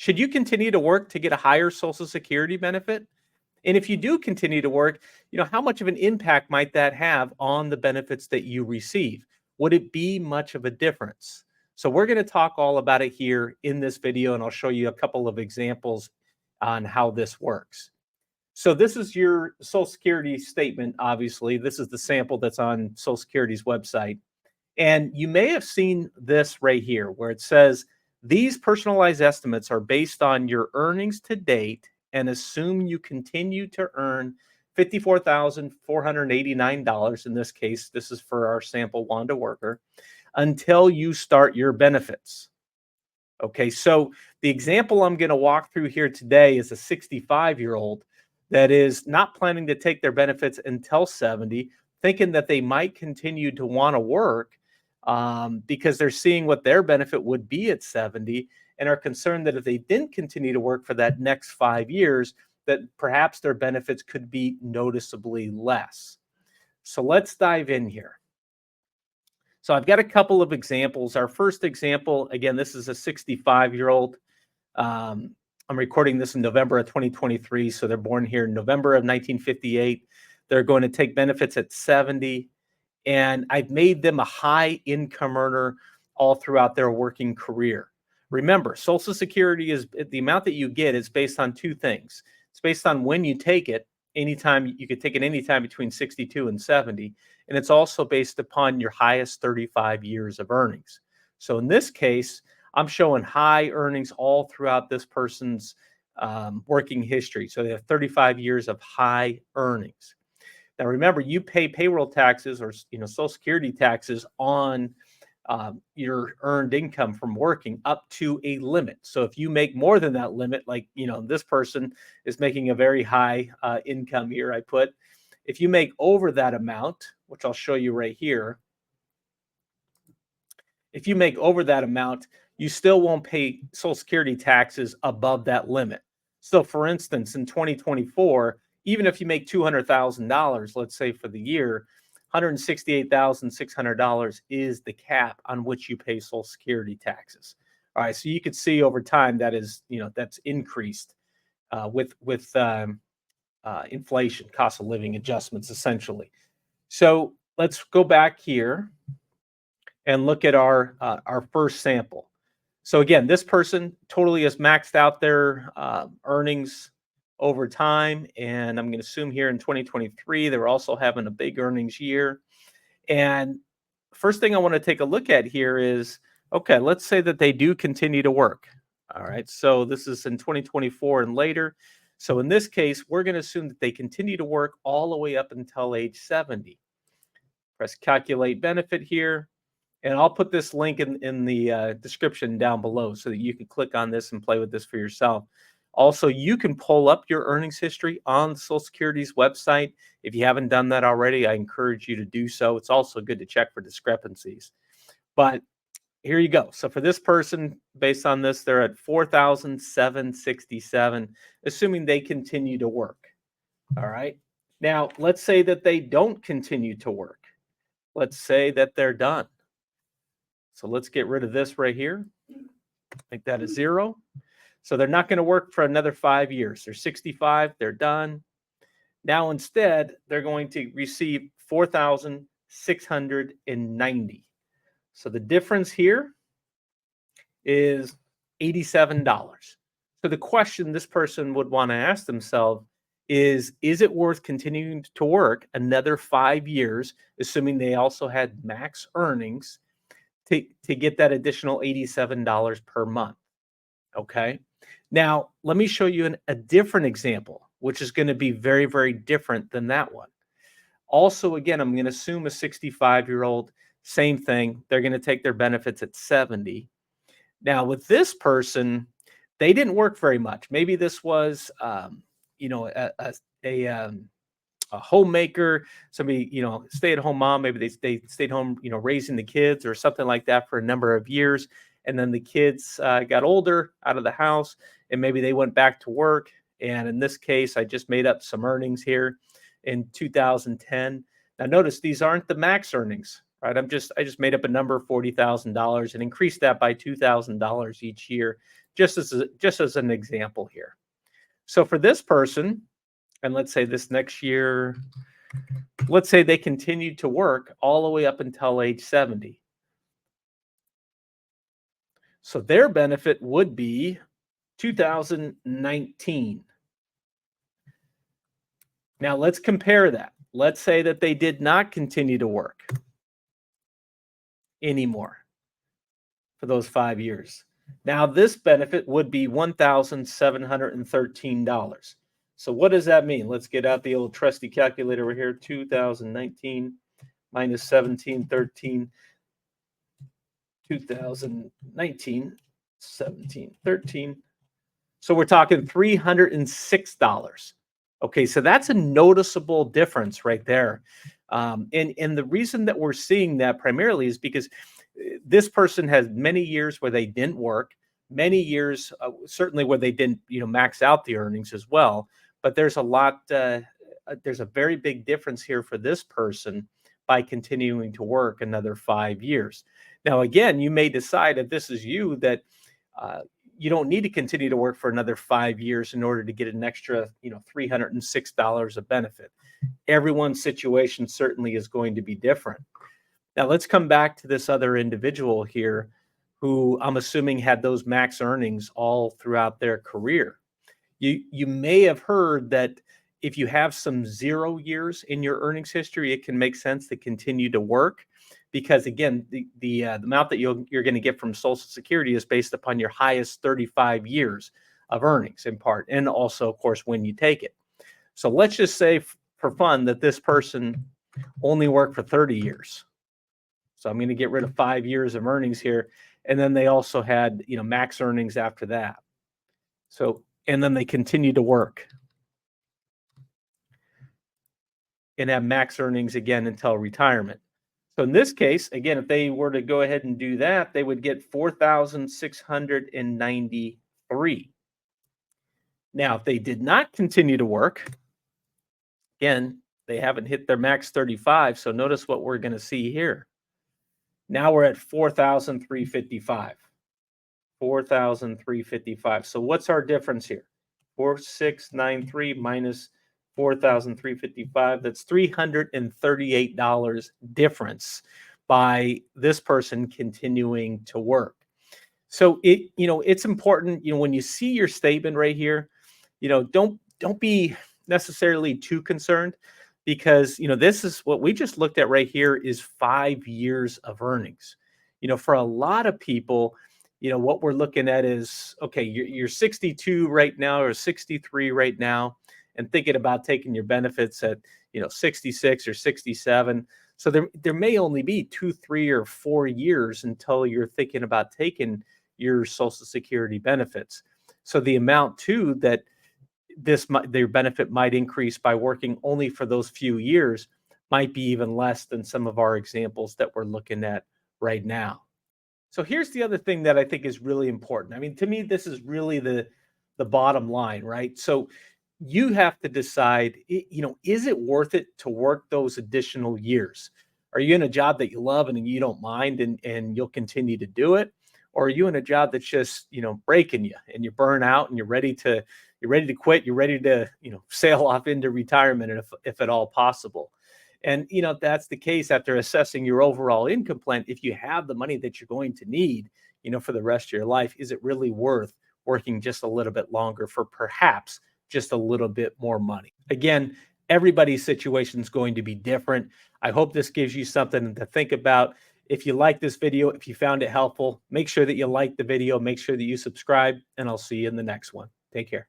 Should you continue to work to get a higher Social Security benefit? And if you do continue to work, how much of an impact might that have on the benefits that you receive? Would it be much of a difference? So we're going to talk all about it here in this video, and I'll show you a couple of examples on how this works. So this is your Social Security statement, obviously. This is the sample that's on Social Security's website. And you may have seen this right here where it says, these personalized estimates are based on your earnings to date and assume you continue to earn $54,489. In this case, this is for our sample Wanda worker, until you start your benefits. Okay, so the example I'm going to walk through here today is a 65-year-old that is not planning to take their benefits until 70, thinking that they might continue to want to work because they're seeing what their benefit would be at 70 and are concerned that if they didn't continue to work for that next 5 years, that perhaps their benefits could be noticeably less. So let's dive in here. So I've got a couple of examples. Our first example, again, this is a 65-year-old. I'm recording this in November of 2023, so they're born here in November of 1958. They're going to take benefits at 70, and I've made them a high income earner all throughout their working career. Remember, Social Security is the amount that you get is based on two things. It's based on when you take it. Anytime you could take it anytime between 62 and 70, and it's also based upon your highest 35 years of earnings. So in this case, I'm showing high earnings all throughout this person's working history. So they have 35 years of high earnings. Now remember, you pay payroll taxes or Social Security taxes on your earned income from working up to a limit. So if you make more than that limit, like this person is making a very high income here, I put, if you make over that amount, which I'll show you right here, if you make over that amount, you still won't pay Social Security taxes above that limit. So for instance, in 2024, even if you make $200,000, let's say for the year, $168,600 is the cap on which you pay Social Security taxes. All right, so you could see over time that is, that's increased with inflation, cost of living adjustments, essentially. So let's go back here and look at our first sample. So again, this person totally has maxed out their earnings over time. And I'm going to assume here in 2023, they're also having a big earnings year. And first thing I want to take a look at here is, okay, let's say that they do continue to work. All right, so this is in 2024 and later. So in this case, we're going to assume that they continue to work all the way up until age 70. Press calculate benefit here. And I'll put this link in the description down below so that you can click on this and play with this for yourself. Also, you can pull up your earnings history on Social Security's website. If you haven't done that already, I encourage you to do so. It's also good to check for discrepancies. But here you go. So for this person, based on this, they're at $4,767, assuming they continue to work. All right. Now, let's say that they don't continue to work. Let's say that they're done. So let's get rid of this right here. Make that a 0. So they're not going to work for another 5 years. They're 65. They're done. Now, instead, they're going to receive $4,690. So the difference here is $87. So the question this person would want to ask themselves is it worth continuing to work another 5 years, assuming they also had max earnings, to get that additional $87 per month? Okay. Now, let me show you a different example, which is going to be very, very different than that one. Also, again, I'm going to assume a 65-year-old, same thing. They're going to take their benefits at 70. Now, with this person, they didn't work very much. Maybe this was, a homemaker, somebody, stay-at-home mom. Maybe they stayed home, raising the kids or something like that for a number of years. And then the kids got older out of the house, and maybe they went back to work. And in this case, I just made up some earnings here in 2010. Now, notice these aren't the max earnings, right? I just made up a number, $40,000, and increased that by $2,000 each year just as an example here. So for this person, and let's say this next year, let's say they continued to work all the way up until age 70. So their benefit would be 2019. Now let's compare that. Let's say that they did not continue to work anymore for those 5 years. Now this benefit would be $1,713. So what does that mean? Let's get out the old trusty calculator over here. 2019 minus 1713. 2019, 1713. So we're talking $306. Okay, so that's a noticeable difference right there. And the reason that we're seeing that primarily is because this person has many years where they didn't work, many years certainly where they didn't, max out the earnings as well. But there's a lot, there's a very big difference here for this person by continuing to work another 5 years. Now, again, you may decide, if this is you, that you don't need to continue to work for another 5 years in order to get an extra, $306 of benefit. Everyone's situation certainly is going to be different. Now, let's come back to this other individual here who I'm assuming had those max earnings all throughout their career. You may have heard that if you have some 0 years in your earnings history, it can make sense to continue to work, because again, the amount that you're going to get from Social Security is based upon your highest 35 years of earnings in part, and also, of course, when you take it. So let's just say for fun that this person only worked for 30 years. So I'm going to get rid of 5 years of earnings here, and then they also had max earnings after that. So and then they continue to work and have max earnings again until retirement. So in this case, again, if they were to go ahead and do that, they would get $4,693. Now, if they did not continue to work, again, they haven't hit their max 35. So notice what we're going to see here. Now we're at $4,355. $4,355. So what's our difference here? 4,693 minus 4,355. That's $338 difference by this person continuing to work. So it's important, when you see your statement right here, don't be necessarily too concerned, because this is what we just looked at right here is 5 years of earnings. For a lot of people, what we're looking at is, okay, you're 62 right now or 63 right now, and thinking about taking your benefits at 66 or 67. So there may only be 2, 3, or 4 years until you're thinking about taking your Social Security benefits. So the amount too that their benefit might increase by working only for those few years might be even less than some of our examples that we're looking at right now. So here's the other thing that I think is really important. I mean, to me, this is really the bottom line, right? So you have to decide, is it worth it to work those additional years? Are you in a job that you love and you don't mind and you'll continue to do it? Or are you in a job that's just, breaking you and you burn out and you're ready to quit, you're ready to, sail off into retirement if at all possible? And, if that's the case, after assessing your overall income plan, if you have the money that you're going to need, for the rest of your life, is it really worth working just a little bit longer for perhaps just a little bit more money? Again, everybody's situation is going to be different. I hope this gives you something to think about. If you like this video, if you found it helpful, make sure that you like the video, make sure that you subscribe, and I'll see you in the next one. Take care.